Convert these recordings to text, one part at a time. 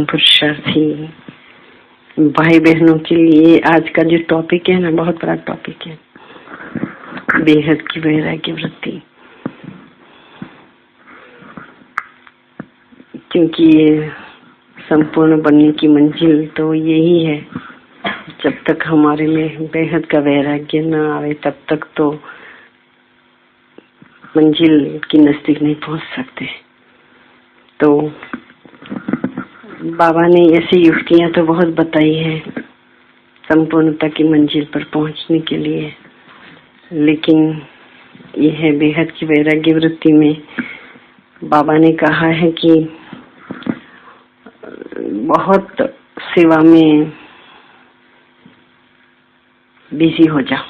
पुरुषार्थी भाई बहनों के लिए आज का जो टॉपिक है ना, बहुत बड़ा टॉपिक है, बेहद की वैराग्य वृत्ति। क्योंकि ये संपूर्ण बनने की मंजिल तो यही है। जब तक हमारे में बेहद का वैराग्य न आवे तब तक तो मंजिल की नजदीक नहीं पहुंच सकते। तो बाबा ने ऐसी युक्तियां तो बहुत बताई है संपूर्णता की मंजिल पर पहुंचने के लिए, लेकिन यह है बेहद की वैराग्य वृत्ति में बाबा ने कहा है कि बहुत सेवा में बिजी हो जाओ।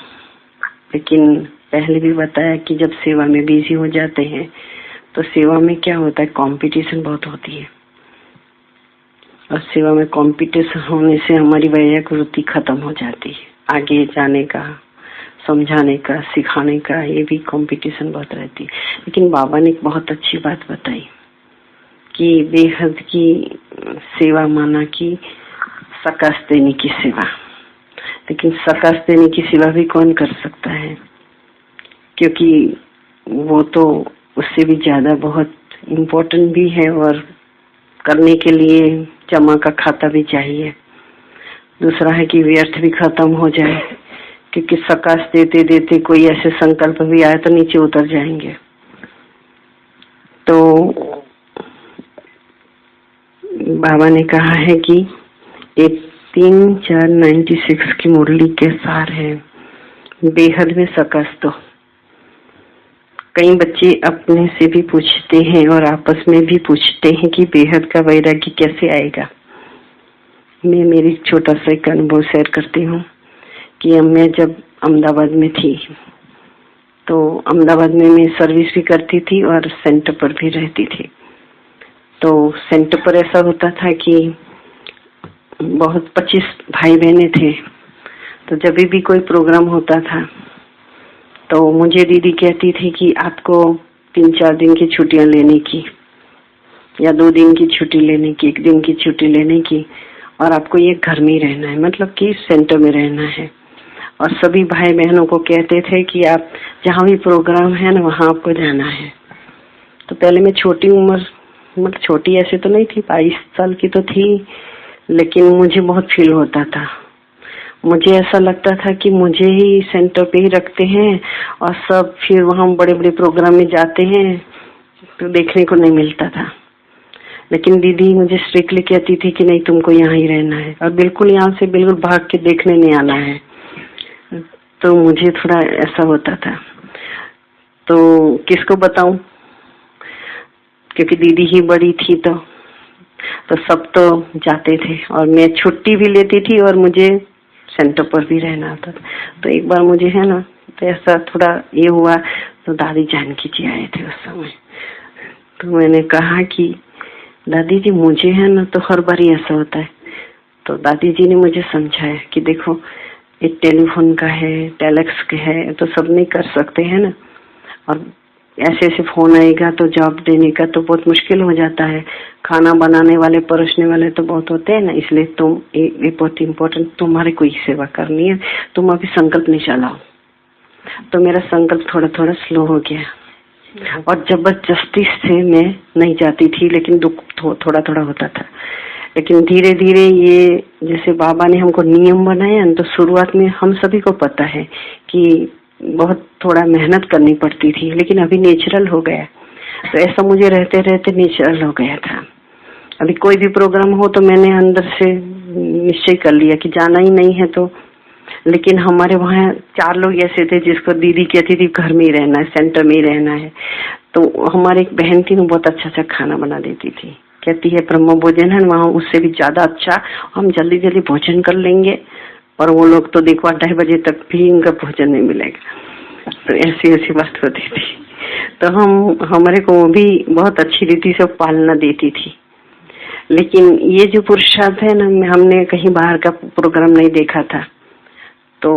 लेकिन पहले भी बताया कि जब सेवा में बिजी हो जाते हैं तो सेवा में क्या होता है, कंपटीशन बहुत होती है, और सेवा में कंपटीशन होने से हमारी वैराग्य वृत्ति खत्म हो जाती है। आगे जाने का, समझाने का, सिखाने का, ये भी कंपटीशन बहुत रहती है। लेकिन बाबा ने एक बहुत अच्छी बात बताई कि बेहद की सेवा माना कि सकस देने की सेवा। लेकिन सकस देने की सेवा भी कौन कर सकता है, क्योंकि वो तो उससे भी ज्यादा बहुत इम्पोर्टेंट भी है, और करने के लिए जमा का खाता भी चाहिए। दूसरा है कि व्यर्थ भी खत्म हो जाए, क्योंकि सकस देते देते कोई ऐसे संकल्प भी आए तो नीचे उतर जाएंगे। तो बाबा ने कहा है कि एक 3-4-96 की मुरली के सार है बेहद में सकस। तो कई बच्चे अपने से भी पूछते हैं और आपस में भी पूछते हैं कि बेहद का वैराग्य कैसे आएगा। मैं मेरी छोटा सा एक अनुभव शेयर करती हूँ कि मैं जब अहमदाबाद में थी तो अहमदाबाद में मैं सर्विस भी करती थी और सेंटर पर भी रहती थी। तो सेंटर पर ऐसा होता था कि बहुत 25 भाई बहने थे। तो जब भी कोई प्रोग्राम होता था तो मुझे दीदी कहती थी कि आपको 3-4 दिन की छुट्टियां लेने की, या 2 दिन की छुट्टी लेने की, 1 दिन की छुट्टी लेने की, और आपको ये घर में रहना है, मतलब कि सेंटर में रहना है। और सभी भाई बहनों को कहते थे कि आप जहाँ भी प्रोग्राम है ना वहाँ आपको जाना है। तो पहले मैं छोटी उम्र, मतलब छोटी ऐसे तो नहीं थी, 22 साल की तो थी, लेकिन मुझे बहुत फील होता था। मुझे ऐसा लगता था कि मुझे ही सेंटर पे ही रखते हैं और सब फिर वहाँ बड़े बड़े प्रोग्राम में जाते हैं तो देखने को नहीं मिलता था। लेकिन दीदी मुझे स्ट्रिक्टली कहती थी कि नहीं, तुमको यहाँ ही रहना है और बिल्कुल यहाँ से बिल्कुल भाग के देखने नहीं आना है। तो मुझे थोड़ा ऐसा होता था। तो किसको बताऊं, क्योंकि दीदी ही बड़ी थी तो सब तो जाते थे और मैं छुट्टी भी लेती थी और मुझे सेंटर पर भी रहना होता था। तो एक बार मुझे है ना, तो ऐसा थोड़ा ये हुआ, तो दादी जानकी जी आए थे उस समय। तो मैंने कहा कि दादी जी मुझे है ना, तो हर बार ऐसा होता है। तो दादी जी ने मुझे समझाया कि देखो एक टेलीफोन का है, टेलेक्स का है, तो सब नहीं कर सकते हैं ना, और ऐसे ऐसे फोन आएगा तो जवाब देने का तो बहुत मुश्किल हो जाता है। खाना बनाने वाले, परोसने वाले तो बहुत होते हैं ना, इसलिए तुम ये बहुत इम्पोर्टेंट, तुम्हारे कोई सेवा करनी है, तुम अभी संकल्प नहीं चलाओ। तो मेरा संकल्प थोड़ा थोड़ा स्लो हो गया और जबरदस्ती से मैं नहीं जाती थी, लेकिन दुख थोड़ा थोड़ा होता था। लेकिन धीरे धीरे ये जैसे बाबा ने हमको नियम बनाया, तो शुरुआत में हम सभी को पता है कि बहुत थोड़ा मेहनत करनी पड़ती थी, लेकिन अभी नेचुरल हो गया। तो ऐसा मुझे रहते रहते नेचुरल हो गया था। अभी कोई भी प्रोग्राम हो तो मैंने अंदर से निश्चय कर लिया कि जाना ही नहीं है। तो लेकिन हमारे वहाँ 4 लोग ऐसे थे जिसको दीदी कहती थी घर में ही रहना है, सेंटर में ही रहना है। तो हमारी एक बहन थी, वो बहुत अच्छा अच्छा खाना बना देती थी। कहती है ब्रह्म भोजन है वहाँ, उससे भी ज्यादा अच्छा हम जल्दी जल्दी भोजन कर लेंगे, और वो लोग तो देखो 2:30 बजे तक भी इनका भोजन नहीं मिलेगा। तो ऐसी ऐसी बात होती थी। तो हमारे को भी बहुत अच्छी रीति से पालना देती थी। लेकिन ये जो पुरुषार्थ है ना, हमने कहीं बाहर का प्रोग्राम नहीं देखा था। तो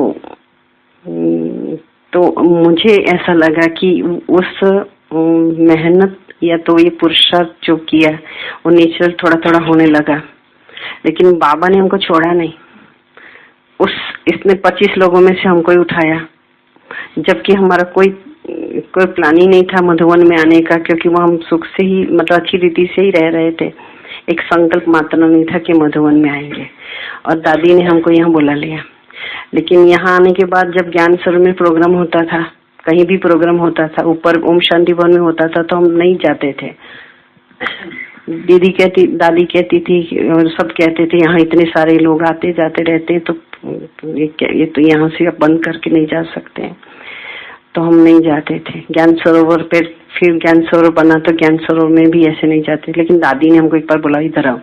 मुझे ऐसा लगा कि उस मेहनत या तो ये पुरुषार्थ जो किया वो नेचुरल थोड़ा थोड़ा होने लगा, लेकिन बाबा ने हमको छोड़ा नहीं। इसने 25 लोगों में से हमको ही उठाया, जबकि हमारा कोई प्लान ही नहीं था मधुवन में आने का, क्योंकि वो हम सुख से ही मतलब अच्छी रीति से ही रह रहे थे। एक संकल्प मात्र नहीं था कि मधुवन में आएंगे, और दादी ने हमको यहाँ बुला लिया। लेकिन यहाँ आने के बाद जब ज्ञान सरोवर में प्रोग्राम होता था, कहीं भी प्रोग्राम होता था, ऊपर ओम शांति भवन में होता था, तो हम नहीं जाते थे। दादी कहती थी और सब कहते थे यहाँ इतने सारे लोग आते जाते रहते हैं, तो ये तो यहाँ से अब बंद करके नहीं जा सकते हैं, तो हम नहीं जाते थे। ज्ञान सरोवर पे फिर ज्ञान सरोवर बना तो ज्ञान सरोवर में भी ऐसे नहीं जाते। लेकिन दादी ने हमको एक बार बोला इधर आओ,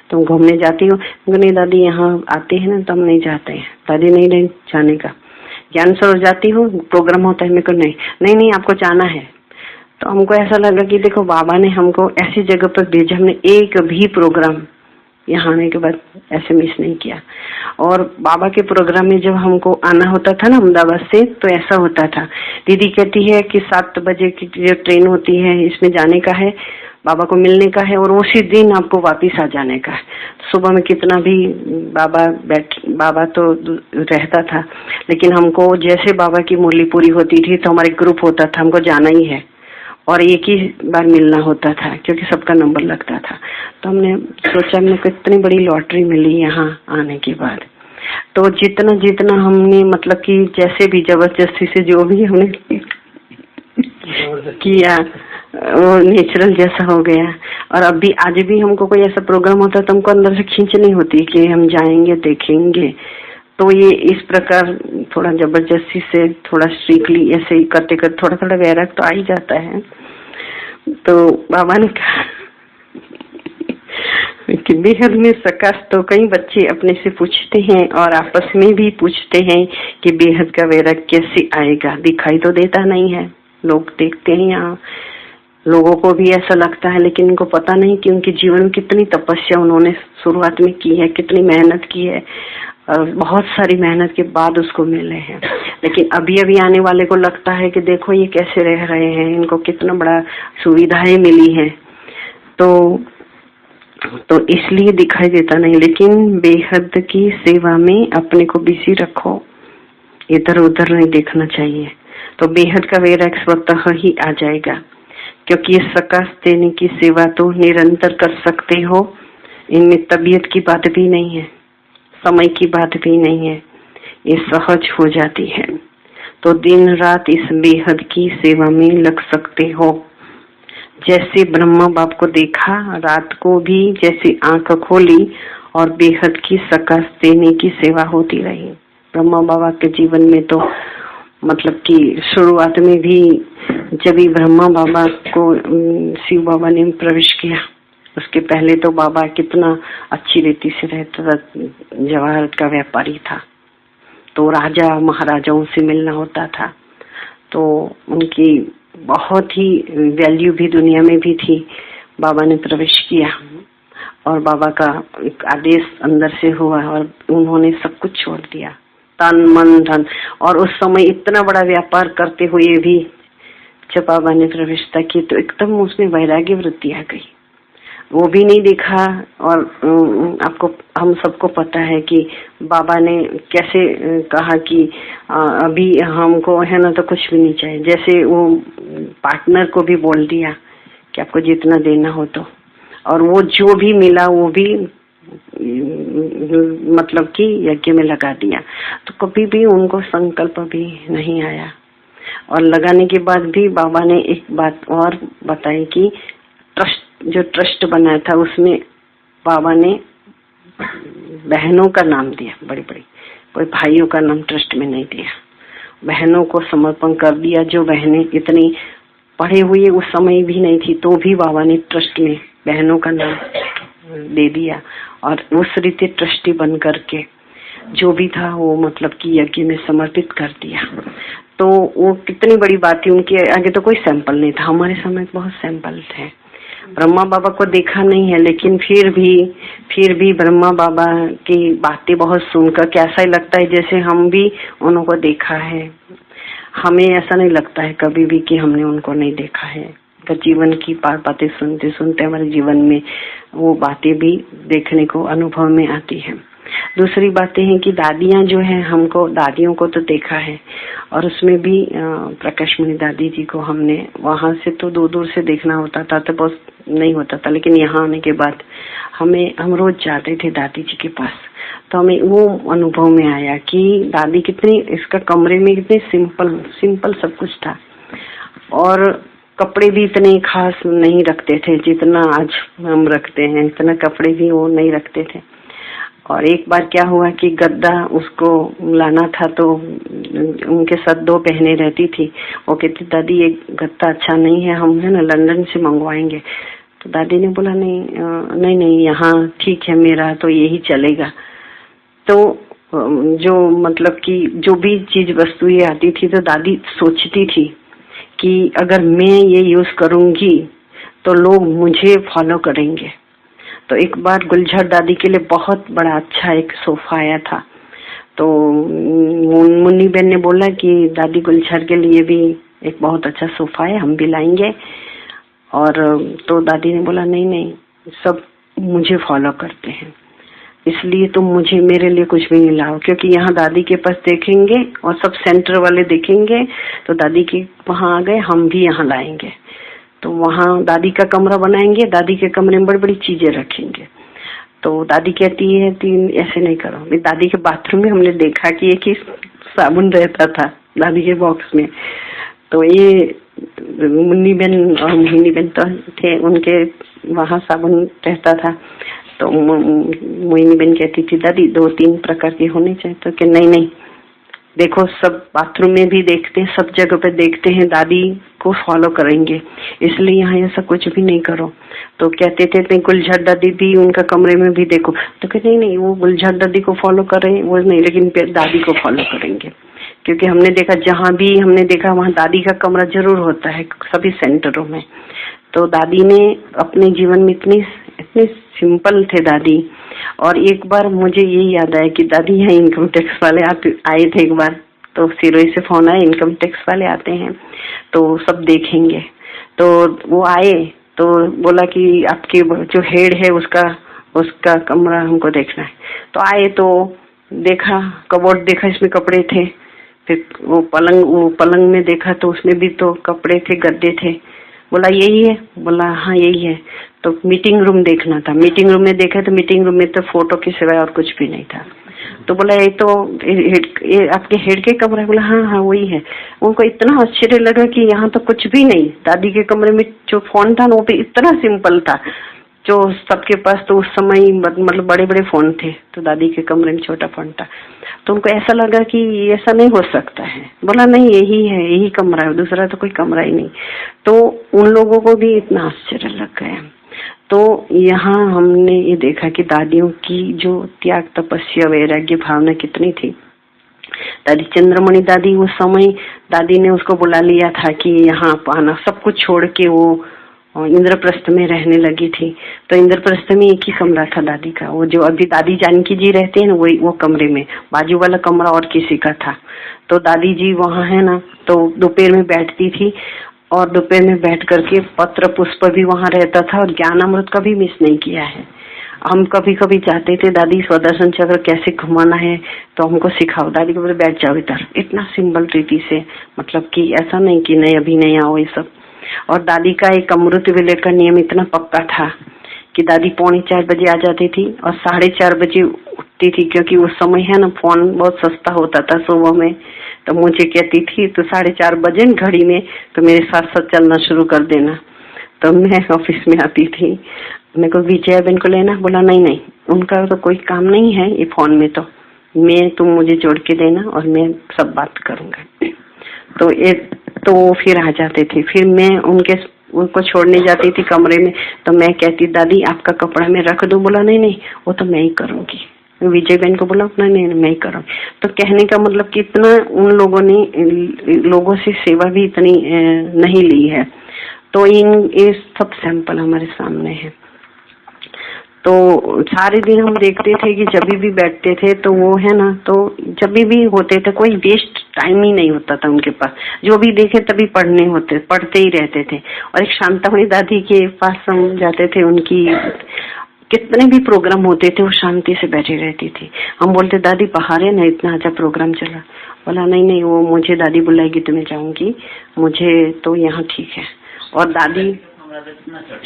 तुम घूमने जाती हो? नहीं दादी, यहाँ आते हैं ना तो हम नहीं जाते हैं। दादी नहीं जाने का। ज्ञान सरोवर जाती हो, प्रोग्राम होता है? मेरे को नहीं आपको जाना है। तो हमको ऐसा लगा कि देखो बाबा ने हमको ऐसी जगह पर भेजा, हमने एक भी प्रोग्राम यहाँ आने के बाद ऐसे मिस नहीं किया। और बाबा के प्रोग्राम में जब हमको आना होता था ना अहमदाबाद से, तो ऐसा होता था, दीदी कहती है कि 7 बजे की जो ट्रेन होती है इसमें जाने का है, बाबा को मिलने का है, और उसी दिन आपको वापिस आ जाने का है। सुबह में कितना भी बाबा तो रहता था, लेकिन हमको जैसे बाबा की मुरली पूरी होती थी तो हमारे ग्रुप होता था, हमको जाना ही है, और एक ही बार मिलना होता था क्योंकि सबका नंबर लगता था। तो हमने सोचा मेरे को इतनी बड़ी लॉटरी मिली यहाँ आने के बाद। तो जितना हमने मतलब कि जैसे भी जबरदस्ती से जो भी हमने किया वो नेचुरल जैसा हो गया। और अभी आज भी हमको कोई ऐसा प्रोग्राम होता तो हमको अंदर से खींचनी होती कि हम जाएंगे देखेंगे। तो ये इस प्रकार थोड़ा जबरदस्ती से थोड़ा स्ट्रिक्टली ऐसे ही करते करते थोड़ा थोड़ा वैराग तो आ ही जाता है। तो बाबा ने कहा कि बेहद में सकाश। तो कई बच्चे अपने से पूछते हैं और आपस में भी पूछते हैं कि बेहद का वैराग कैसे आएगा, दिखाई तो देता नहीं है, लोग देखते हैं यहाँ, लोगों को भी ऐसा लगता है, लेकिन उनको पता नहीं कि उनके जीवन में कितनी तपस्या उन्होंने शुरुआत में की है, कितनी मेहनत की है, और बहुत सारी मेहनत के बाद उसको मिले हैं। लेकिन अभी आने वाले को लगता है कि देखो ये कैसे रह रहे हैं, इनको कितना बड़ा सुविधाएं मिली है, तो इसलिए दिखाई देता नहीं। लेकिन बेहद की सेवा में अपने को बिजी रखो, इधर उधर नहीं देखना चाहिए, तो बेहद का वैराग स्वतः ही आ जाएगा। क्योंकि ये सकाश देने की सेवा तो निरंतर कर सकते हो, इनमें तबीयत की बात भी नहीं है, समय की बात भी नहीं है, ये सहज हो जाती है। तो दिन रात इस बेहद की सेवा में लग सकते हो। जैसे ब्रह्मा बाप को देखा, रात को भी जैसे आंख खोली और बेहद की सकाश देने की सेवा होती रही। ब्रह्मा बाबा के जीवन में तो मतलब कि शुरुआत में भी जब भी ब्रह्मा बाबा को शिव बाबा ने प्रवेश किया, उसके पहले तो बाबा कितना अच्छी रीति से रहता था, जवाहर का व्यापारी था, तो राजा महाराजाओं से मिलना होता था, तो उनकी बहुत ही वैल्यू भी दुनिया में भी थी। बाबा ने प्रवेश किया और बाबा का एक आदेश अंदर से हुआ और उन्होंने सब कुछ छोड़ दिया, तन मन धन। और उस समय इतना बड़ा व्यापार करते हुए भी जब बाबा ने प्रवेशता की तो एकदम उसमें वैराग्य वृत्ति आ गई, वो भी नहीं देखा। और आपको हम सबको पता है कि बाबा ने कैसे कहा कि अभी हमको है ना तो कुछ भी नहीं चाहिए, जैसे वो पार्टनर को भी बोल दिया कि आपको जितना देना हो तो, और वो जो भी मिला वो भी मतलब कि यज्ञ में लगा दिया। तो कभी भी उनको संकल्प भी नहीं आया। और लगाने के बाद भी बाबा ने एक बात और बताई कि जो ट्रस्ट बनाया था उसमें बाबा ने बहनों का नाम दिया, बड़ी बड़ी, कोई भाइयों का नाम ट्रस्ट में नहीं दिया, बहनों को समर्पण कर दिया। जो बहनें इतनी पढ़े हुए उस समय भी नहीं थी, तो भी बाबा ने ट्रस्ट में बहनों का नाम दे दिया और उस रीति ट्रस्टी बन करके जो भी था वो मतलब कि यज्ञ में समर्पित कर दिया। तो वो कितनी बड़ी बात थी, उनके आगे तो कोई सैंपल नहीं था। हमारे समय बहुत सैंपल थे। ब्रह्मा बाबा को देखा नहीं है, लेकिन फिर भी ब्रह्मा बाबा की बातें बहुत सुनकर कैसा ही लगता है जैसे हम भी उनको देखा है। हमें ऐसा नहीं लगता है कभी भी कि हमने उनको नहीं देखा है। तो जीवन की बातें सुनते सुनते हमारे जीवन में वो बातें भी देखने को, अनुभव में आती है। दूसरी बातें हैं कि दादियां जो है, हमको दादियों को तो देखा है, और उसमें भी प्रकाशमणि दादी जी को हमने वहां से तो दूर दूर से देखना होता था, तो बहुत नहीं होता था, लेकिन यहाँ आने के बाद हम रोज जाते थे दादी जी के पास, तो हमें वो अनुभव में आया कि दादी कितनी, इसका कमरे में कितने सिंपल सब कुछ था, और कपड़े भी इतने खास नहीं रखते थे जितना आज हम रखते हैं, इतना कपड़े भी वो नहीं रखते थे। और एक बार क्या हुआ कि गद्दा उसको लाना था, तो उनके साथ 2 बहनें रहती थी, वो कहती दादी ये गद्दा अच्छा नहीं है, हम है ना लंदन से मंगवाएंगे। तो दादी ने बोला नहीं यहाँ ठीक है, मेरा तो यही चलेगा। तो जो मतलब कि जो भी चीज वस्तु ये आती थी, तो दादी सोचती थी कि अगर मैं ये यूज करूंगी तो लोग मुझे फॉलो करेंगे। तो एक बार गुलझर दादी के लिए बहुत बड़ा अच्छा एक सोफा आया था, तो मुन्नी बहन ने बोला कि दादी गुलझर के लिए भी एक बहुत अच्छा सोफा है, हम भी लाएंगे। और तो दादी ने बोला नहीं सब मुझे फॉलो करते हैं, इसलिए तुम मुझे मेरे लिए कुछ भी नहीं लाओ, क्योंकि यहाँ दादी के पास देखेंगे और सब सेंटर वाले देखेंगे, तो दादी के वहां आ गए, हम भी यहाँ लाएंगे। तो वहाँ दादी का कमरा बनाएंगे, दादी के कमरे में बड़ी बड़ी चीजें रखेंगे। तो दादी कहती है ऐसे नहीं करो। दादी के बाथरूम में हमने देखा कि एक ही साबुन रहता था दादी के बॉक्स में, तो ये मुन्नी बहन और मोहिनी बहन तो थे, उनके वहाँ साबुन रहता था। तो मोहिनी बहन कहती थी दादी 2-3 प्रकार के होने चाहिए, तो कि नहीं देखो सब बाथरूम में भी देखते हैं, सब जगह पे देखते हैं, दादी को फॉलो करेंगे, इसलिए यहाँ ऐसा कुछ भी नहीं करो। तो कहते थे गुलझर दादी भी उनका कमरे में भी देखो, तो कहते नहीं वो गुलझर दादी को फॉलो करें वो नहीं, लेकिन दादी को फॉलो करेंगे, क्योंकि हमने देखा जहाँ भी हमने देखा वहाँ दादी का कमरा जरूर होता है सभी सेंटरों में। तो दादी ने अपने जीवन में इतनी सिंपल थे दादी। और एक बार मुझे ये याद आया कि दादी यहाँ इनकम टैक्स वाले आए थे एक बार, तो सिरोही से फोन आया इनकम टैक्स वाले आते हैं तो सब देखेंगे। तो वो आए तो बोला कि आपके जो हेड है उसका कमरा हमको देखना है। तो आए तो देखा, कबोर्ड देखा, इसमें कपड़े थे। फिर वो पलंग में देखा तो उसमें भी तो कपड़े थे, गद्दे थे। बोला यही है? बोला हाँ यही है। तो मीटिंग रूम देखना था, मीटिंग रूम में देखा तो मीटिंग रूम में तो फोटो के सिवाय और कुछ भी नहीं था। तो बोला ये तो ये आपके हेड के कमरा है? बोला हाँ वही है। उनको इतना आश्चर्य लगा कि यहाँ तो कुछ भी नहीं, दादी के कमरे में जो फोन था वो भी इतना सिंपल था, जो सबके पास तो उस समय मतलब बड़े बड़े फोन थे, तो दादी के कमरे में छोटा फोन था। तो उनको ऐसा लगा कि ऐसा नहीं हो सकता है। बोला नहीं यही है, यही कमरा है, दूसरा तो कोई कमरा ही नहीं। तो उन लोगों को भी इतना आश्चर्य लग गया। तो यहाँ हमने ये देखा कि दादियों की जो त्याग, तपस्या, वैराग्य भावना कितनी थी। दादी चंद्रमणि दादी उस समय दादी ने उसको बुला लिया था कि यहाँ आना, सब कुछ छोड़ के वो इंद्रप्रस्थ में रहने लगी थी। तो इंद्रप्रस्थ में एक ही कमरा था दादी का, वो जो अभी दादी जानकी जी रहते हैं ना वही वो कमरे में, बाजू वाला कमरा और किसी का था। तो दादी जी वहाँ है ना, तो दोपहर में बैठती थी और दोपहर में बैठ करके पत्र पुष्प भी वहाँ रहता था, और ज्ञान अमृत कभी मिस नहीं किया है। हम कभी कभी चाहते थे दादी स्वदर्शन चक्र कैसे घुमाना है तो हमको सिखाओ, दादी को बोले बैठ जाओ इधर, इतना सिंपल रीति से, मतलब कि ऐसा नहीं कि नहीं अभी नहीं आओ ये सब। और दादी का एक अमृत विलय का नियम इतना पक्का था कि दादी 3:45 बजे आ जाती थी और 4:30 बजे उठती थी, क्योंकि उस समय है ना फोन बहुत सस्ता होता था सुबह में। तो मुझे कहती थी तो 4:30 बजे घड़ी में तो मेरे साथ साथ चलना शुरू कर देना। तो मैं ऑफिस में आती थी, मेरे को विजया बहन को लेना, बोला नहीं उनका तो कोई काम नहीं है ये फोन में, तो मैं तुम मुझे जोड़ के देना और मैं सब बात करूंगा। तो फिर आ जाते थे। फिर मैं उनको छोड़ने जाती थी कमरे में, तो मैं कहती दादी आपका कपड़ा मैं रख दूं? बोला नहीं वो तो मैं ही करूंगी। विजय बहन को बोला नहीं मैं ही करूंगी। तो कहने का मतलब कि इतना उन लोगों ने लोगों से सेवा भी इतनी नहीं ली है। तो ये सब सैंपल हमारे सामने है। तो सारे दिन हम देखते थे कि जब भी बैठते थे तो वो है ना, तो जब भी होते थे कोई वेस्ट टाइम ही नहीं होता था उनके पास, जो भी देखे तभी पढ़ते ही रहते थे। और एक शांतामणि दादी के पास हम जाते थे, उनकी कितने भी प्रोग्राम होते थे वो शांति से बैठी रहती थी। हम बोलते दादी बाहर है ना, इतना अच्छा प्रोग्राम चला। बोला नहीं नहीं, वो मुझे दादी बुलाएगी तो मैं जाऊंगी, मुझे तो यहाँ ठीक है। और दादी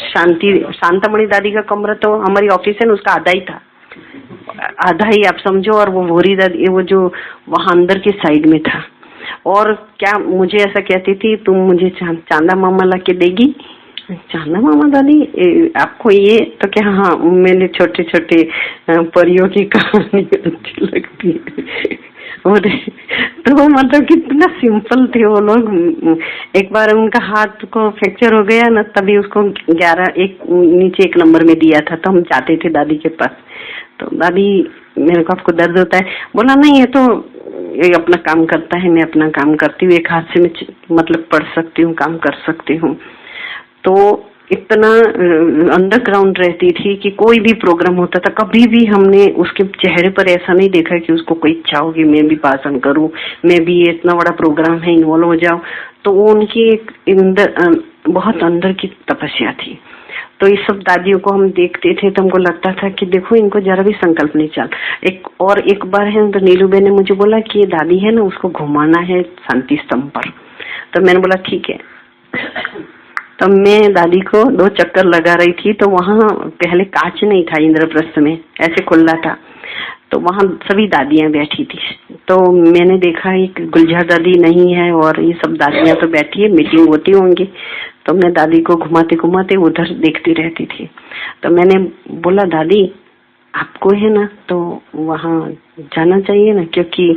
शांतामणि दादी का कमरा तो हमारी ऑफिस है ना, उसका आधा ही था, आधा ही आप समझो। और वो भोरी दादी वो जो वहां अंदर की साइड में था। और क्या मुझे ऐसा कहती थी, तुम मुझे चांदा मामा ला के देगी? चांदा मामा दादी आपको ये तो क्या? हाँ, मैंने छोटे छोटे परियों की कहानी अच्छी लगती है। और तो मतलब कितना सिंपल थे वो लोग। एक बार उनका हाथ को फ्रैक्चर हो गया ना, तभी उसको 11 नीचे 1 नंबर में दिया था। तो हम जाते थे दादी के पास, तो दादी मेरे को आपको दर्द होता है? बोला नहीं, ये तो ये अपना काम करता है, मैं अपना काम करती हूँ, एक हाथ से मैं मतलब पढ़ सकती हूँ, काम कर सकती हूँ। तो इतना अंडरग्राउंड रहती थी कि कोई भी प्रोग्राम होता था, कभी भी हमने उसके चेहरे पर ऐसा नहीं देखा कि उसको कोई इच्छा होगी मैं भी भाषण करूं, मैं भी इतना बड़ा प्रोग्राम है इन्वॉल्व हो जाऊं। तो वो उनकी एक बहुत अंदर की तपस्या थी। तो इस सब दादियों को हम देखते थे तो हमको लगता था कि देखो इनको जरा भी संकल्प नहीं चल। एक बार है तो नीलूबे ने मुझे बोला कि ये दादी है ना, उसको घुमाना है शांति स्तंभ पर। तो मैंने बोला ठीक है। तो मैं दादी को 2 चक्कर लगा रही थी, तो वहां पहले कांच नहीं था, इंद्रप्रस्थ में ऐसे खुला था, तो वहां सभी दादियां बैठी थी। तो मैंने देखा एक गुलजार दादी नहीं है और ये सब दादियां तो बैठी है, मीटिंग होती होंगी। तो मैं दादी को घुमाते घुमाते उधर देखती रहती थी। तो मैंने बोला दादी आपको है ना तो वहां जाना चाहिए ना, क्योंकि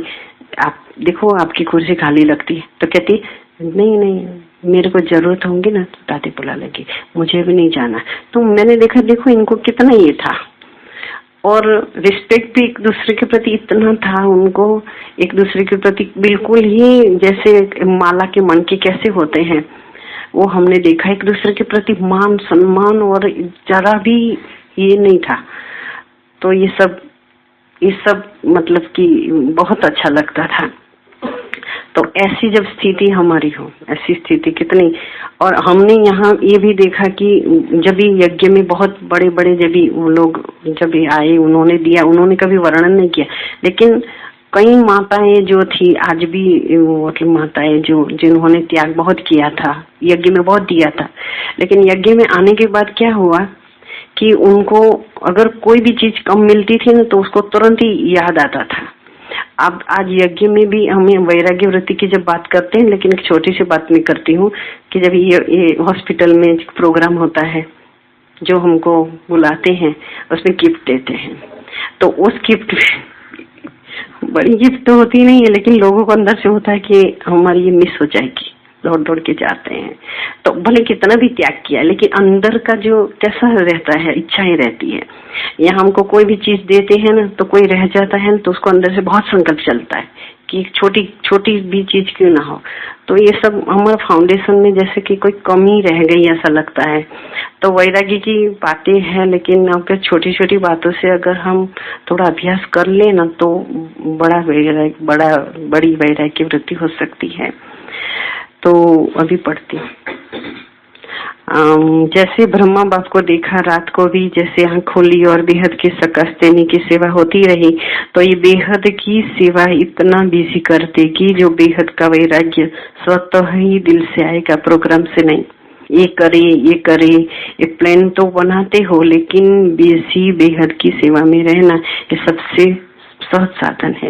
आप देखो आपकी कुर्सी खाली लगती है। तो कहती नहीं नहीं, मेरे को जरूरत होंगी ना तो दादी बुला लेगी, मुझे भी नहीं जाना। तो मैंने देखा देखो इनको कितना ये था, और रिस्पेक्ट भी एक दूसरे के प्रति इतना था उनको, एक दूसरे के प्रति बिल्कुल ही जैसे माला के मन के कैसे होते हैं वो हमने देखा। एक दूसरे के प्रति मान सम्मान और जरा भी ये नहीं था। तो ये सब मतलब कि बहुत अच्छा लगता था। तो ऐसी जब स्थिति हमारी हो, ऐसी स्थिति कितनी। और हमने यहाँ ये भी देखा कि जब यज्ञ में बहुत बड़े बड़े जब वो लोग जब आए, उन्होंने दिया, उन्होंने कभी वर्णन नहीं किया, लेकिन कई माताएं जो थी आज भी, मतलब माताएं जिन्होंने त्याग बहुत किया था, यज्ञ में बहुत दिया था, लेकिन यज्ञ में आने के बाद क्या हुआ कि उनको अगर कोई भी चीज कम मिलती थी ना तो उसको तुरंत ही याद आता था। अब आज यज्ञ में भी हमें वैराग्य वृत्ति की जब बात करते हैं, लेकिन एक छोटी सी बात मैं करती हूँ कि जब ये हॉस्पिटल में प्रोग्राम होता है, जो हमको बुलाते हैं उसमें गिफ्ट देते हैं, तो उस गिफ्ट बड़ी गिफ्ट तो होती नहीं है, लेकिन लोगों को अंदर से होता है कि हमारी ये मिस हो जाएगी, दौड़ दौड़ के जाते हैं। तो भले कितना भी त्याग किया, लेकिन अंदर का जो कैसा रहता है, इच्छाएं रहती है। या हमको कोई भी चीज देते हैं ना तो कोई रह जाता है तो उसको अंदर से बहुत संकल्प चलता है कि छोटी छोटी भी चीज क्यों ना हो। तो ये सब हमारा फाउंडेशन में जैसे कि कोई कमी रह गई ऐसा लगता है। तो वैराग्य की बातें हैं, लेकिन अगर छोटी छोटी बातों से अगर हम थोड़ा अभ्यास कर ले ना तो बड़ी वैराग्य वृत्ति हो सकती है। तो अभी पढ़ती हूँ। जैसे ब्रह्मा बाप को देखा रात को भी जैसे आँख खोली और बेहद की सकस देने की सेवा होती रही, तो ये बेहद की सेवा इतना बिजी करते कि जो बेहद का वैराग्य स्वतः ही दिल से आएगा, प्रोग्राम से नहीं। ये करे एक प्लान तो बनाते हो, लेकिन बिजी बेहद की सेवा में रहना ये सबसे सहज साधन है।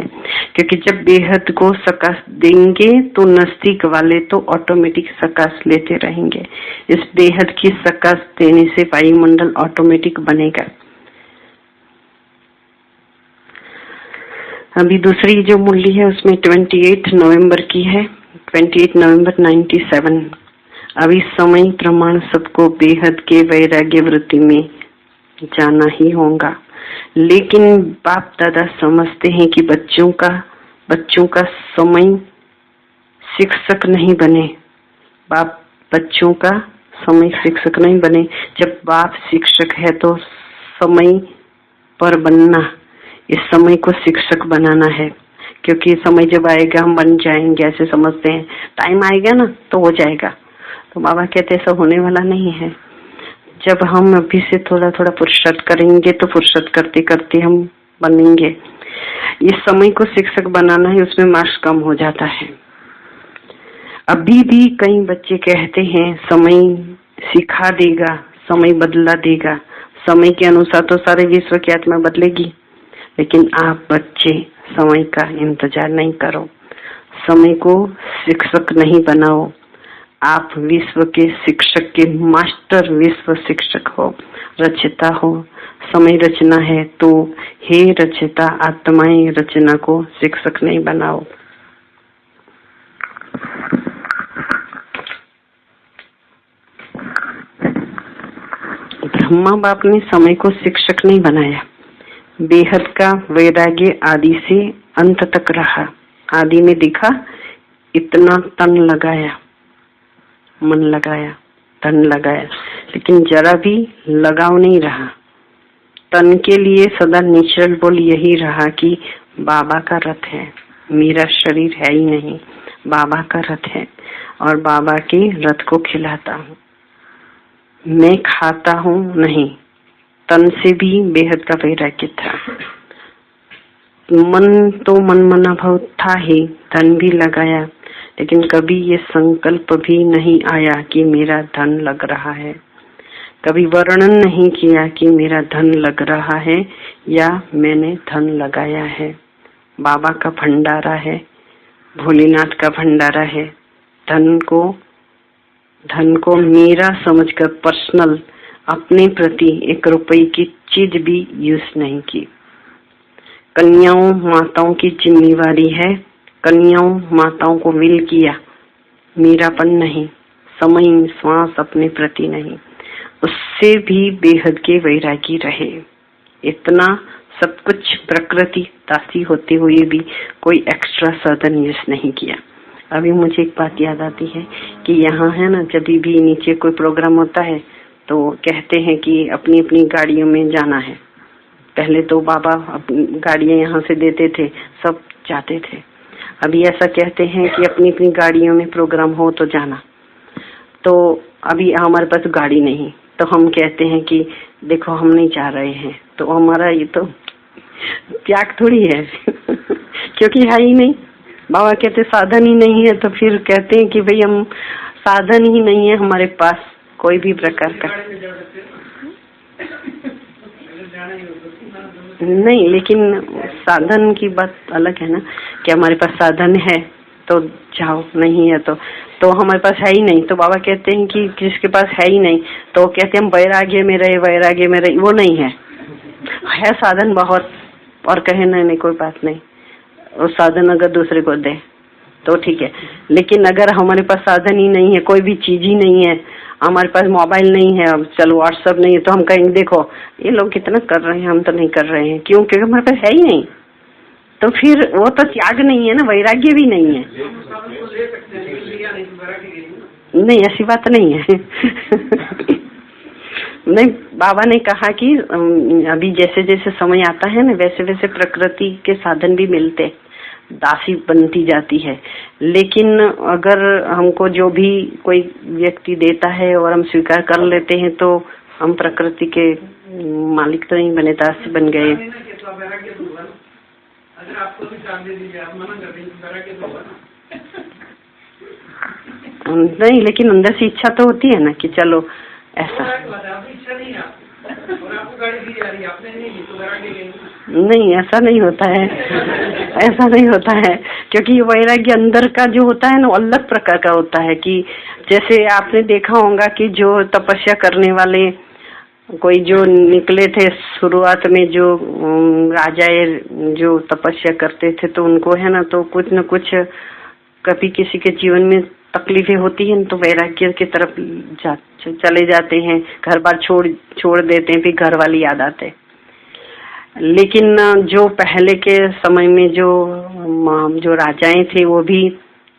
क्योंकि जब बेहद को सकस देंगे तो नजदीक वाले तो ऑटोमेटिक सकस लेते रहेंगे। इस बेहद की सकस देने से वायुमंडल ऑटोमेटिक बनेगा। अभी दूसरी जो मुरली है उसमें 28 नवंबर की है, 28 नवंबर 97। अभी समय प्रमाण सबको बेहद के वैराग्य वृत्ति में जाना ही होगा, लेकिन बाप दादा समझते हैं कि बच्चों का समय शिक्षक नहीं बने। बच्चों का समय शिक्षक नहीं बने। जब बाप शिक्षक है तो समय पर बनना, इस समय को शिक्षक बनाना है। क्योंकि समय जब आएगा हम बन जाएंगे, ऐसे समझते हैं, टाइम आएगा ना तो हो जाएगा। तो बाबा कहते ऐसा होने वाला नहीं है। जब हम अभी से थोड़ा थोड़ा फुर्सत करेंगे तो फुर्सत करते करते हम बनेंगे। इस समय को शिक्षक बनाना है, उसमें मार्क्स कम हो जाता है। अभी भी कई बच्चे कहते हैं समय सिखा देगा, समय बदला देगा, समय के अनुसार तो सारे विश्व की आत्मा बदलेगी। लेकिन आप बच्चे समय का इंतजार नहीं करो, समय को शिक्षक नहीं बनाओ। आप विश्व के शिक्षक के मास्टर विश्व शिक्षक हो, रचयिता हो। समय रचना है तो हे रचयिता आत्माएं रचना को शिक्षक नहीं बनाओ। ब्रह्मा बाप ने समय को शिक्षक नहीं बनाया। बेहद का वैराग्य आदि से अंत तक रहा। आदि में दिखा, इतना तन लगाया, मन लगाया, तन लगाया, लेकिन जरा भी लगाव नहीं रहा। तन के लिए सदा नेचुरल बोल यही रहा कि बाबा का रथ है, मेरा शरीर है ही नहीं, बाबा का रथ है और बाबा के रथ को खिलाता हूँ। मैं खाता हूँ नहीं। तन से भी बेहद का वैराग्य था। मन तो मन मना भाव था ही, धन भी लगाया, लेकिन कभी ये संकल्प भी नहीं आया कि मेरा धन लग रहा है। कभी वर्णन नहीं किया कि मेरा धन लग रहा है या मैंने धन लगाया है। बाबा का भंडारा है, भोलेनाथ का भंडारा है। धन को मेरा समझकर पर्सनल अपने प्रति 1 रुपए की चीज भी यूज नहीं की। कन्याओं माताओं की जिम्मेवारी है, कन्याओं माताओं को विल किया, मेरापन नहीं, समय श्वास अपने प्रति नहीं। उससे भी बेहद के वैरागी रहे। इतना सब कुछ प्रकृति दासी होते हुए भी कोई एक्स्ट्रा साधन यूज नहीं किया। अभी मुझे एक बात याद आती है कि यहाँ है ना, जब भी नीचे कोई प्रोग्राम होता है तो कहते हैं कि अपनी अपनी गाड़ियों में जाना है। पहले तो बाबा गाड़ियां यहाँ से देते थे, सब जाते थे। अभी ऐसा कहते हैं कि अपनी अपनी गाड़ियों में प्रोग्राम हो तो जाना। तो अभी हमारे पास गाड़ी नहीं, तो हम कहते हैं कि देखो हम नहीं जा रहे हैं। तो हमारा ये तो त्याग थोड़ी है क्योंकि है ही नहीं। बाबा कहते साधन ही नहीं है, तो फिर कहते हैं कि भाई हम साधन ही नहीं है हमारे पास कोई भी प्रकार का। नहीं, लेकिन साधन की बात अलग है ना, कि हमारे पास साधन है तो जाओ, नहीं है तो हमारे पास है ही नहीं। तो बाबा कहते हैं कि जिसके पास है ही नहीं तो कहते हम वैराग्य में रहे, वैराग्य में रहे। वो नहीं है साधन बहुत, और कहे नहीं कोई बात नहीं, वो साधन अगर दूसरे को दे तो ठीक है। लेकिन अगर हमारे पास साधन ही नहीं है, कोई भी चीज ही नहीं है, हमारे पास मोबाइल नहीं है, अब चलो व्हाट्सएप नहीं है, तो हम कहेंगे देखो ये लोग कितना कर रहे हैं, हम तो नहीं कर रहे हैं। क्यों? क्योंकि हमारे पास है ही नहीं। तो फिर वो तो त्याग नहीं है ना, वैराग्य भी नहीं है। नहीं, ऐसी बात नहीं है नहीं, बाबा ने कहा कि अभी जैसे जैसे समय आता है ना, वैसे वैसे प्रकृति के साधन भी मिलते, दासी बनती जाती है। लेकिन अगर हमको जो भी कोई व्यक्ति देता है और हम स्वीकार कर लेते हैं तो हम प्रकृति के मालिक तो नहीं बने, दासी बन गए। नहीं, लेकिन अंदर से इच्छा तो होती है ना कि चलो ऐसा। नहीं, ऐसा नहीं होता है ऐसा नहीं होता है, क्योंकि वैराग्य अंदर का जो होता है ना, अलग प्रकार का होता है। कि जैसे आपने देखा होगा कि जो तपस्या करने वाले कोई जो निकले थे शुरुआत में, जो राजाए जो तपस्या करते थे, तो उनको है ना, तो कुछ न कुछ कभी किसी के जीवन में तकलीफें होती हैं तो वैराग्य की तरफ चले जाते हैं, घर बार छोड़ देते हैं, फिर घर वाली याद आते। लेकिन जो पहले के समय में जो राजाएं थे वो भी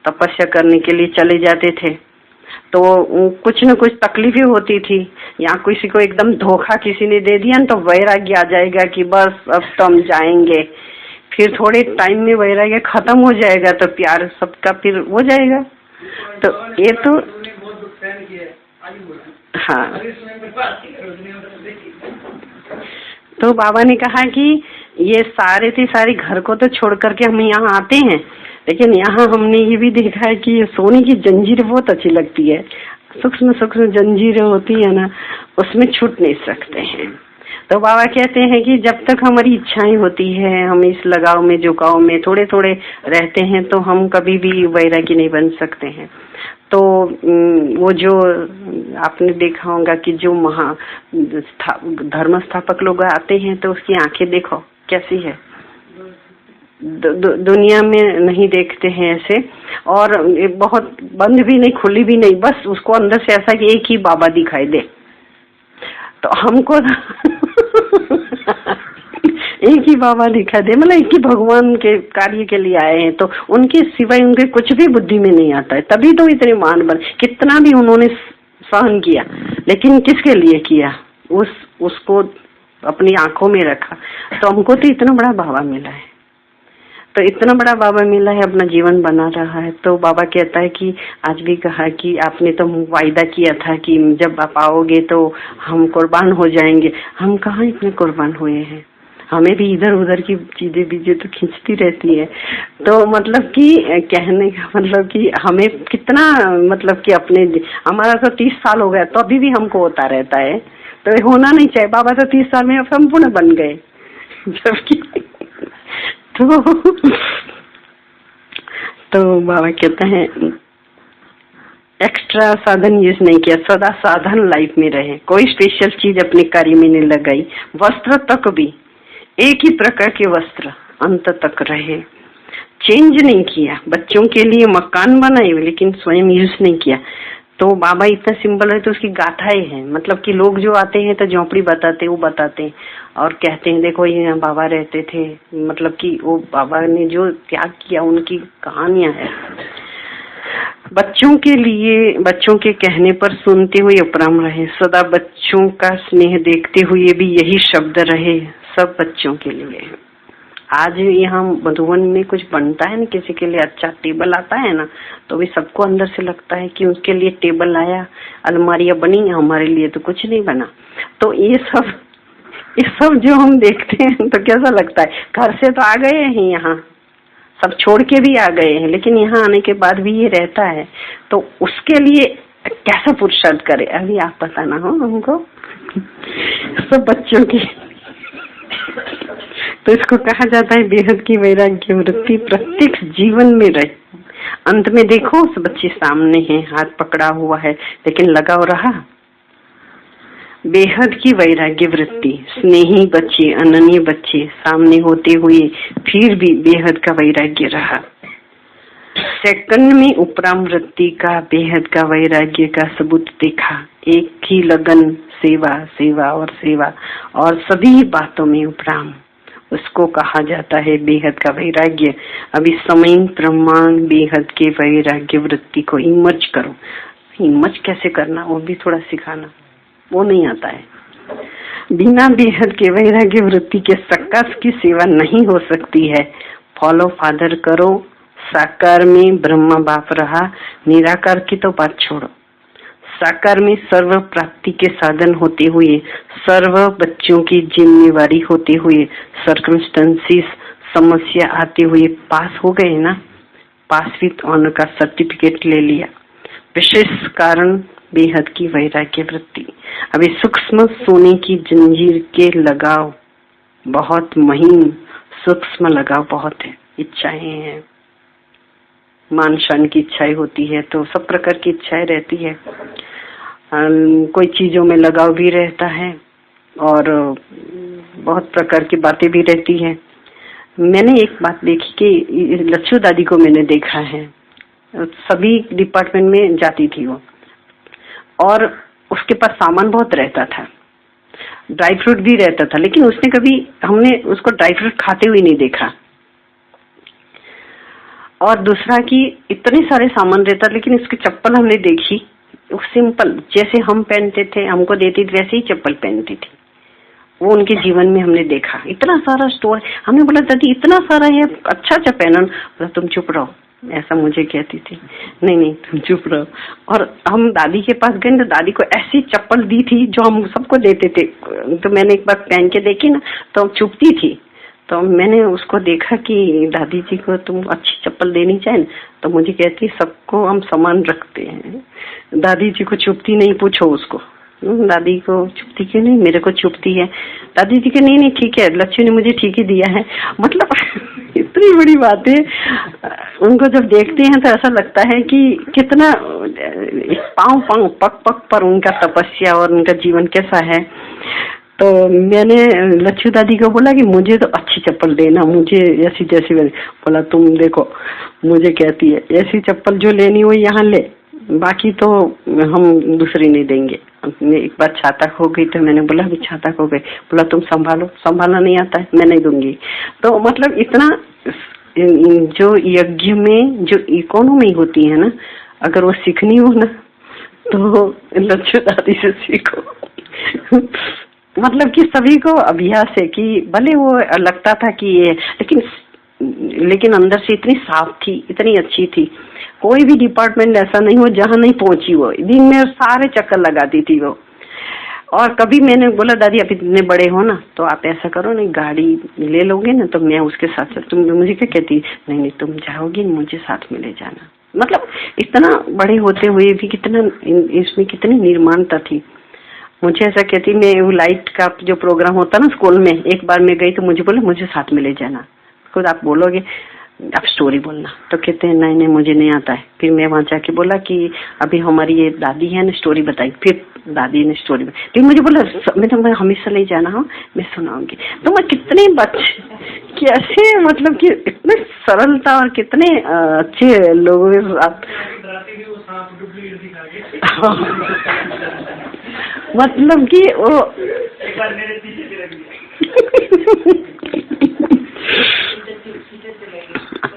तपस्या करने के लिए चले जाते थे, तो कुछ न कुछ तकलीफें होती थी, या किसी को एकदम धोखा किसी ने दे दिया तो वैराग्य आ जाएगा कि बस अब तो हम जाएंगे, फिर थोड़े टाइम में वैराग्य खत्म हो जाएगा तो प्यार सबका फिर हो जाएगा। तो ये तो हाँ, तो बाबा ने कहा कि ये सारे घर को तो छोड़ करके हम यहाँ आते हैं, लेकिन यहाँ हमने ये भी देखा है कि ये सोने की जंजीर बहुत अच्छी लगती है, सूक्ष्म सूक्ष्म जंजीरें होती है ना, उसमें छूट नहीं सकते हैं। तो बाबा कहते हैं कि जब तक हमारी इच्छाएं होती है, हम इस लगाव में झुकाव में थोड़े थोड़े रहते हैं, तो हम कभी भी वैरागी नहीं बन सकते हैं। तो वो जो आपने देखा होगा कि जो धर्म स्थापक लोग आते हैं तो उसकी आंखें देखो कैसी है, दुनिया में नहीं देखते हैं ऐसे, और बहुत बंद भी नहीं खुली भी नहीं, बस उसको अंदर से ऐसा कि एक ही बाबा दिखाई दे। तो हमको एक ही बाबा दिखा दे, मतलब एक ही भगवान के कार्य के लिए आए हैं, तो उनके सिवाय उनके कुछ भी बुद्धि में नहीं आता है। तभी तो इतने महान बन, कितना भी उन्होंने सहन किया, लेकिन किसके लिए किया, उसको अपनी आंखों में रखा। तो हमको तो इतना बड़ा बाबा मिला है, तो इतना बड़ा बाबा मिला है, अपना जीवन बना रहा है। तो बाबा कहता है कि आज भी कहा कि आपने तो वायदा किया था कि जब आप आओगे तो हम कुर्बान हो जाएंगे। हम कहाँ इतने कुर्बान हुए हैं, हमें भी इधर उधर की चीजें तो खींचती रहती है। तो मतलब कि कहने का मतलब कि हमें कितना, मतलब कि अपने हमारा तो 30 साल हो गया तो अभी भी हमको होता रहता है, तो होना नहीं चाहिए। बाबा तो 30 साल में संपूर्ण बन गए, जबकि तो बाबा कहते हैं एक्स्ट्रा साधन यूज नहीं किया, सदा साधन लाइफ में रहे, कोई स्पेशल चीज अपने कार्य में नहीं लगाई। वस्त्र तक भी एक ही प्रकार के वस्त्र अंत तक रहे, चेंज नहीं किया। बच्चों के लिए मकान बनाए लेकिन स्वयं यूज नहीं किया। तो बाबा इतना सिंपल है, तो उसकी गाथाएं हैं, मतलब कि लोग जो आते हैं तो झोंपड़ी बताते, वो बताते हैं और कहते हैं देखो ये यहाँ बाबा रहते थे, मतलब कि वो बाबा ने जो त्याग किया उनकी कहानियां हैं। बच्चों के लिए, बच्चों के कहने पर सुनते हुए उपराम रहे, सदा बच्चों का स्नेह देखते हुए भी यही शब्द रहे, सब बच्चों के लिए। आज यहाँ मधुबन में कुछ बनता है ना, किसी के लिए अच्छा टेबल आता है ना, तो भी सबको अंदर से लगता है कि उसके लिए टेबल आया, अलमारियां बनी, हमारे लिए तो कुछ नहीं बना। तो ये सब जो हम देखते हैं तो कैसा लगता है, घर से तो आ गए हैं, यहाँ सब छोड़ के भी आ गए हैं, लेकिन यहाँ आने के बाद भी ये रहता है, तो उसके लिए कैसा पुरुषार्थ करे, अभी आप बताना हो हमको। सब बच्चों की तो इसको कहा जाता है बेहद की वैराग्य वृत्ति प्रत्येक जीवन में रहे। अंत में देखो उस बच्चे सामने है, हाथ पकड़ा हुआ है, लेकिन लगाव रहा। बेहद की वैराग्य वृत्ति, स्नेही बच्चे, अनन्य बच्चे सामने होते हुए फिर भी बेहद का वैराग्य रहा। सेकंड में उपराम वृत्ति का, बेहद का वैराग्य का सबूत देखा। एक ही लगन, सेवा सेवा और सेवा, और सभी बातों में उपराम, उसको कहा जाता है बेहद का वैराग्य। अभी समय प्रमाण बेहद के वैराग्य वृत्ति को इमर्ज करो। इमर्ज कैसे करना वो भी थोड़ा सिखाना, वो नहीं आता है। बिना बेहद के वैराग्य वृत्ति के सक्कास की सेवा नहीं हो सकती है। फॉलो फादर करो, साकार में ब्रह्मा बाप रहा, निराकार की तो बात छोड़ो। साकार में सर्व प्राप्ति के साधन होते हुए, सर्व बच्चों की जिम्मेवारी होते हुए, सर्कमस्टेंसेस समस्या आते हुए पास हो गए ना, पास विथ ऑनर का सर्टिफिकेट ले लिया। विशेष कारण बेहद की वैराग्य वृत्ति। अभी सूक्ष्म सोने की जंजीर के लगाव बहुत महीन, सूक्ष्म लगाव बहुत है। इच्छाएं हैं, मान शान की इच्छाएं होती है, तो सब प्रकार की इच्छाएं रहती है। कोई चीजों में लगाव भी रहता है और बहुत प्रकार की बातें भी रहती है। मैंने एक बात देखी कि लच्छू दादी को मैंने देखा है, सभी डिपार्टमेंट में जाती थी वो, और उसके पास सामान बहुत रहता था, ड्राई फ्रूट भी रहता था, लेकिन उसने कभी, हमने उसको ड्राई फ्रूट खाते हुए नहीं देखा। और दूसरा कि इतने सारे सामान रहता, लेकिन उसकी चप्पल हमने देखी सिंपल जैसे हम पहनते थे, हमको देती थी वैसे ही चप्पल पहनती थी। वो उनके जीवन में हमने देखा। इतना सारा स्टोर, हमने बोला दादी इतना सारा है, अच्छा अच्छा पहना। बोला तुम चुप रहो, ऐसा मुझे कहती थी। नहीं नहीं तुम चुप रहो। और हम दादी के पास गए तो दादी को ऐसी चप्पल दी थी जो हम सबको देते थे। तो मैंने एक बार पहन के देखी ना तो चुपती थी। तो मैंने उसको देखा कि दादी जी को तुम अच्छी चप्पल देनी चाहिए, तो मुझे कहती सबको हम समान रखते हैं, दादी जी को चुपती नहीं, पूछो उसको। दादी को चुपती क्यों नहीं, मेरे को चुपती है। दादी जी के नहीं नहीं ठीक है, लक्ष्मी ने मुझे ठीक ही दिया है। मतलब इतनी बड़ी बात है। उनको जब देखते हैं तो ऐसा लगता है कि कितना पाँव पाँव पग पग पर उनका तपस्या और उनका जीवन कैसा है। तो मैंने लच्छू दादी को बोला कि मुझे तो अच्छी चप्पल देना, मुझे ऐसी जैसी। बोला तुम देखो, मुझे कहती है ऐसी चप्पल जो लेनी हो यहाँ ले, बाकी तो हम दूसरी नहीं देंगे। एक बार छाता खो गई तो मैंने बोला अभी छाता खो गई, बोला तुम संभालो, संभालना नहीं आता है मैं नहीं दूंगी। तो मतलब इतना जो यज्ञ में जो इकोनॉमी होती है ना, अगर वो सीखनी हो ना तो लच्छू दादी से सीखो। मतलब कि सभी को अभ्यास है कि भले वो लगता था कि ये, लेकिन अंदर से इतनी साफ थी, इतनी अच्छी थी। कोई भी डिपार्टमेंट ऐसा नहीं हो जहां नहीं पहुंची वो, दिन में सारे चक्कर लगाती थी वो। और कभी मैंने बोला दादी आप इतने बड़े हो ना तो आप ऐसा करो ना, गाड़ी ले लोगे ना तो मैं उसके साथ, तुम मुझे क्या कहती, नहीं नहीं तुम जाओगी मुझे साथ में ले जाना। मतलब इतना बड़े होते हुए भी कितना इसमें कितनी निर्माणता थी। मुझे ऐसा कहती, मैं वो लाइट का जो प्रोग्राम होता ना स्कूल में, एक बार मैं गई तो मुझे बोले मुझे साथ में ले जाना। खुद आप बोलोगे आप स्टोरी बोलना, तो कहते हैं नहीं नहीं मुझे नहीं आता है। फिर मैं वहां जाके बोला कि अभी हमारी ये दादी है ना स्टोरी बताई, फिर दादी ने स्टोरी बताई। फिर मुझे बोला मैं हमेशा ले जाना, हाँ मैं सुनाऊंगी। तो मैं कितने बच्चे कैसे, मतलब कि इतने सरलता और कितने अच्छे लोगों के साथ मतलब कि वो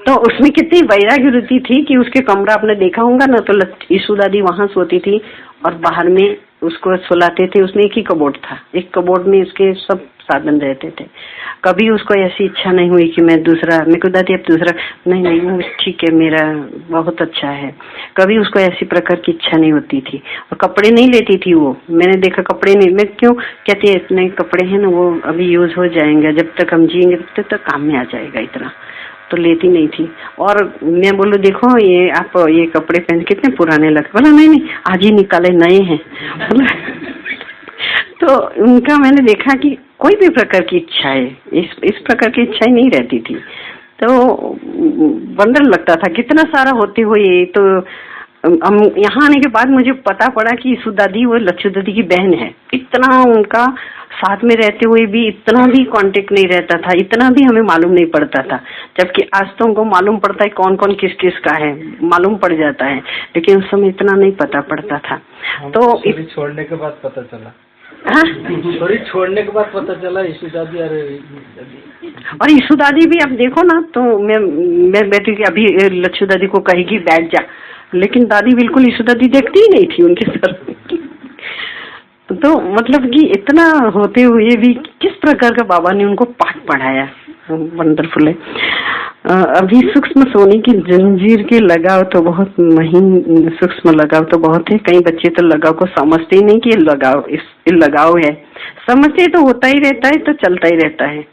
तो उसमें कितनी वैराग्य वृत्ति थी कि उसके कमरा आपने देखा होगा ना, तो ईशु दादी वहां सोती थी और बाहर में उसको सुलाते थे। उसमें एक ही कबोर्ड था, एक कबोर्ड में उसके सब साधन रहते थे। कभी उसको ऐसी इच्छा नहीं हुई कि मैं दूसरा, मैं को दादी अब दूसरा, नहीं नहीं वो ठीक है मेरा बहुत अच्छा है। कभी उसको ऐसी प्रकार की इच्छा नहीं होती थी। और कपड़े नहीं लेती थी वो, मैंने देखा कपड़े नहीं, मैं क्यों कहती है इतने कपड़े हैं ना वो अभी यूज हो जाएंगे, जब तक हम जिएंगे तब तक काम में आ जाएगा, इतना तो लेती नहीं थी। और मैं बोलूं देखो ये आप ये कपड़े पहन कितने पुराने लगते, बोला नहीं नहीं आज ही निकाले नए हैं। तो उनका मैंने देखा कि कोई भी प्रकार की इच्छाएं, इस प्रकार की इच्छाएं नहीं रहती थी। तो वंडर लगता था कितना सारा होते हुए। तो हम यहाँ आने के बाद मुझे पता पड़ा कि ईशु दादी वो लच्छू दादी की बहन है। इतना उनका साथ में रहते हुए भी इतना भी कांटेक्ट नहीं रहता था, इतना भी हमें मालूम नहीं पड़ता था। जबकि आज तो हमको मालूम पड़ता है कौन कौन किस किस का है, मालूम पड़ जाता है, लेकिन उस समय इतना नहीं पता पड़ता था। तो छोड़ने के बाद पता चला, हाँ छोड़ने के बाद पता चला ईशु दादी। और ईशु दादी भी अब देखो ना, तो मैं बेटी की अभी लच्छू दादी को कहेगी बैठ जा, लेकिन दादी बिल्कुल ईशु दादी देखती ही नहीं थी उनके सर। तो मतलब कि इतना होते हुए भी किस प्रकार का बाबा ने उनको पाठ पढ़ाया, वंडरफुल है। अभी सूक्ष्म सोने की जंजीर के लगाव तो बहुत महीन, सूक्ष्म लगाव तो बहुत है। कई बच्चे तो लगाव को समझते ही नहीं कि लगाव है, समझते तो होता ही रहता है, तो चलता ही रहता है,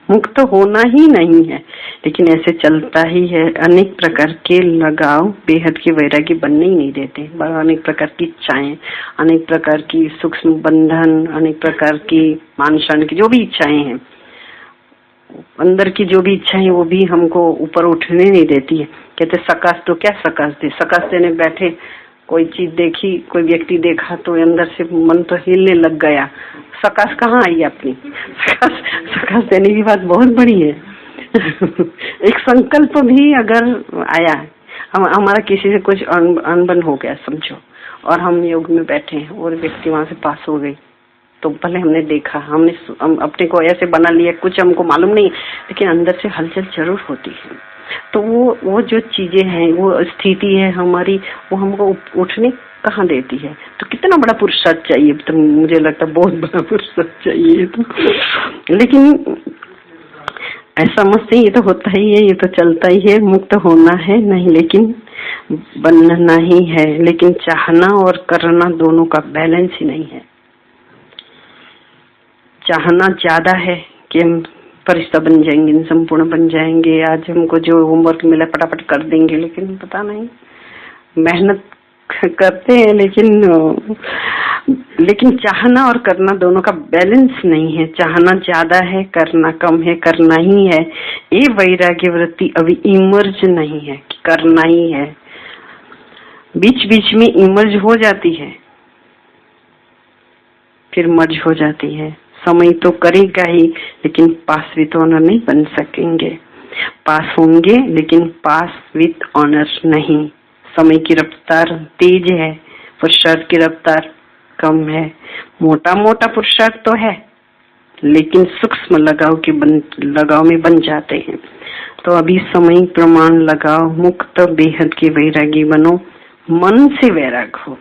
मुक्त तो होना ही नहीं है, लेकिन ऐसे चलता ही है। अनेक प्रकार के लगाव बेहद के वैरागी बनने ही नहीं देते। अनेक प्रकार की इच्छाएं, अनेक प्रकार की सूक्ष्म बंधन, अनेक प्रकार की मानसन की जो भी इच्छाएं हैं, अंदर की जो भी इच्छाएं वो भी हमको ऊपर उठने नहीं देती है। कहते सकाश तो क्या सकाश दे, सकाश देने बैठे, कोई चीज देखी, कोई व्यक्ति देखा तो अंदर से मन तो हिलने लग गया, सकाश कहाँ आई अपनी। सकाश देने की बात बहुत बड़ी है। एक संकल्प भी अगर आया, हमारा किसी से कुछ अनबन हो गया समझो, और हम योग में बैठे हैं और व्यक्ति वहां से पास हो गई, तो भले हमने देखा, हम अपने को ऐसे बना लिया, कुछ हमको मालूम नहीं, लेकिन अंदर से हलचल जरूर होती है। तो वो जो चीजें हैं, वो स्थिति है हमारी, वो हमको उठने कहाँ देती है? तो कितना बड़ा पुरुषार्थ चाहिए, तो मुझे लगता है बहुत बड़ा पुरुषार्थ चाहिए। तो लेकिन ऐसा समझते ये तो होता ही है, ये तो चलता ही है, मुक्त होना है नहीं, लेकिन बनना ही है। लेकिन चाहना और करना दोनों का बैलेंस ही नहीं है। चाहना ज्यादा है कि हम फरिश्ता बन जाएंगे, संपूर्ण बन जाएंगे, आज हमको जो होमवर्क मिला फटाफट कर देंगे, लेकिन पता नहीं, मेहनत करते हैं लेकिन चाहना और करना दोनों का बैलेंस नहीं है। चाहना ज्यादा है, करना कम है, करना ही है। ये वैराग्य वृत्ति अभी इमर्ज नहीं है कि करना ही है, बीच बीच में इमर्ज हो जाती है, फिर मर्ज हो जाती है। समय तो करेगा ही, लेकिन पास विथ ऑनर नहीं बन सकेंगे। पास होंगे लेकिन पास विथ ऑनर नहीं। समय की रफ्तार तेज है, पुरुषार्थ की रफ्तार कम है। मोटा मोटा पुरुषार्थ तो है, लेकिन सूक्ष्म लगाव में बन जाते हैं। तो अभी समय प्रमाण लगाओ, मुक्त बेहद के वैरागी बनो, मन से वैराग हो।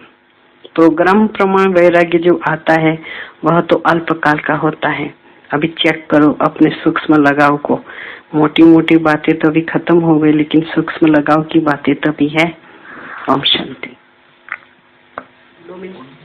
प्रोग्राम प्रमाण वैराग्य जो आता है वह तो अल्पकाल का होता है। अभी चेक करो अपने सूक्ष्म लगाव को। मोटी मोटी बातें तो अभी खत्म हो गई, लेकिन सूक्ष्म लगाव की बातें तो अभी है। ओम शांति। 2 मिनट।